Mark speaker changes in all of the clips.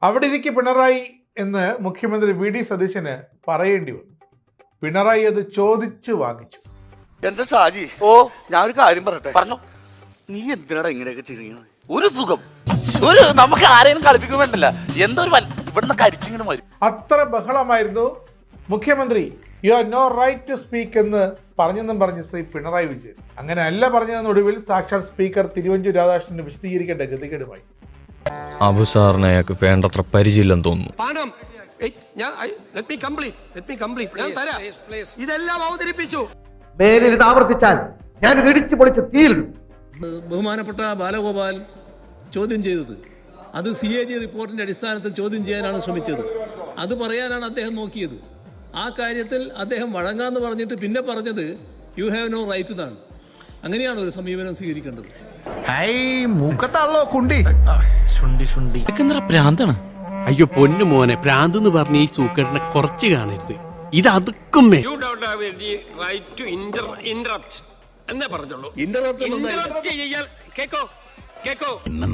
Speaker 1: അവിടെ ഇരിക്കെ പിണറായി എന്ന് മുഖ്യമന്ത്രി വി ഡി സതീശന് പറയേണ്ടി വന്നു. പിണറായി അത് ചോദിച്ചു വാങ്ങിച്ചു.
Speaker 2: എന്താ ഷാജി? ഓ, ഞാനൊരു കാര്യം പറയട്ടെ. പറഞ്ഞു. നീ എന്തിനാടാ ഇങ്ങനെയൊക്കെ ചെയ്യുന്നത്? ഒരു സുഖം, ഒരു നമുക്ക് ആരെയും കളിപ്പിക്കാൻ വേണ്ടല്ല. എന്തൊരു ഇവിടുന്ന് കരിച്ചിങ്ങനെ മതി.
Speaker 1: അത്ര ബഹളമായിരുന്നു. മുഖ്യമന്ത്രി you are no right to speak എന്ന് പറഞ്ഞെന്നും പറഞ്ഞ് ശ്രീ പിണറായി വിജയൻ. അങ്ങനെ അല്ല പറഞ്ഞതിനൊടുവിൽ സാക്ഷാൽ സ്പീക്കർ തിരുവഞ്ചൂർ രാധാകൃഷ്ണന് വിശദീകരിക്കേണ്ട ഗതികേടുമായി.
Speaker 3: അബു സാറിന് അയാൾക്ക് വേണ്ടത്ര പരിചയമില്ലെന്ന് തോന്നുന്നു.
Speaker 4: ഇതെല്ലാം അവതരിപ്പിച്ചു.
Speaker 5: മേലിൽ ഇത് ആവർത്തിച്ചാൽ ഞാൻ ഇത് ഇടിച്ചു പൊളിച്ച് തീയിലിടും.
Speaker 6: ബഹുമാനപ്പെട്ട ബാലഗോപാൽ ചോദ്യം ചെയ്തത് അത് CAG റിപ്പോർട്ടിന്റെ അടിസ്ഥാനത്തിൽ ചോദ്യം ചെയ്യാനാണ് ശ്രമിച്ചത്. അത് പറയാനാണ് അദ്ദേഹം നോക്കിയത്. ആ കാര്യത്തിൽ അദ്ദേഹം വഴങ്ങാന്ന് പറഞ്ഞിട്ട് പിന്നെ പറഞ്ഞത് യു ഹാവ് നോ റൈറ്റ് എന്നാണ്. അങ്ങനെയാണ് ഒരു സമീപനം സ്വീകരിക്കേണ്ടത്.
Speaker 7: പ്രാന്താണ്.
Speaker 8: അയ്യോ പൊന്നു മോനെ, പ്രാന്ത് എന്ന് പറഞ്ഞ ഈ സൂക്കേടിനെ കുറച്ച് കാണരുത്. ഇത് അതുക്കും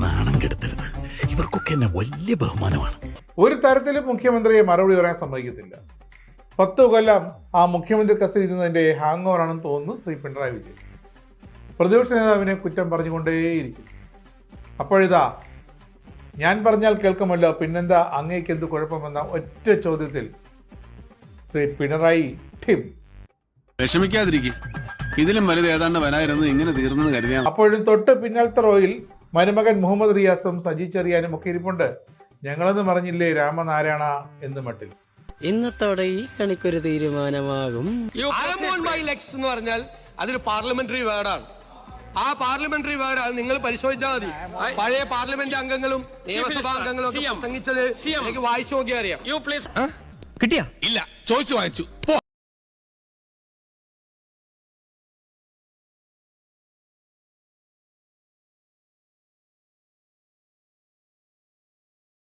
Speaker 7: നാണം കെടുത്തരുത്. ഇവർക്കൊക്കെ എന്നെ വലിയ ബഹുമാനമാണ്.
Speaker 1: ഒരു തരത്തിലും മുഖ്യമന്ത്രിയെ മറുപടി പറയാൻ സമ്മതിക്കത്തില്ല. 10 കൊല്ലം ആ മുഖ്യമന്ത്രി കസേരയിൽ ഇരുന്നതിന്റെ ഹാങ് ഓവർ ആണെന്ന് തോന്നുന്നു ശ്രീ പിണറായി വിജയൻ. പ്രതിപക്ഷ നേതാവിനെ കുറ്റം പറഞ്ഞുകൊണ്ടേയിരിക്കും. അപ്പോഴിതാ ഞാൻ പറഞ്ഞാൽ കേൾക്കുമല്ലോ, പിന്നെന്താ അങ്ങേക്ക് എന്ത് കുഴപ്പമെന്ന ഒറ്റ ചോദ്യത്തിൽ ശ്രീ പിണറായി ഠിം.
Speaker 9: വിഷമിക്കാതിരിക്കും, ഇതിലും വലുത് ഏതാണ്ട് വരായിരുന്നു, ഇങ്ങനെ തീർന്നെന്ന് കരുതിയാൽ.
Speaker 1: അപ്പോഴും തൊട്ട് പിന്നാലത്തെ റോയിൽ മരുമകൻ മുഹമ്മദ് റിയാസും സജി ചെറിയാനും ഒക്കെ ഇരിപ്പുണ്ട്. ഞങ്ങളെന്ന് പറഞ്ഞില്ലേ രാമനാരായണ എന്ന് മട്ടിൽ.
Speaker 10: ഇന്നത്തോടെ ഈ കണിക്കൊരു തീരുമാനമാകും.
Speaker 4: എന്ന് പറഞ്ഞാൽ അതൊരു പാർലമെന്ററി വേർഡാണ്. ആ പാർലമെന്ററി വേർഡ് നിങ്ങൾ പരിശോധിച്ചാൽ മതി. പഴയ പാർലമെന്റ് അംഗങ്ങളും നിയമസഭാ അംഗങ്ങളും ഒക്കെ പ്രസംഗിച്ചത് എനിക്ക് വായിച്ചു നോക്കിയാൽ അറിയാം.
Speaker 8: കിട്ടിയാ? ഇല്ല, ചോദിച്ചു വാങ്ങിച്ചു.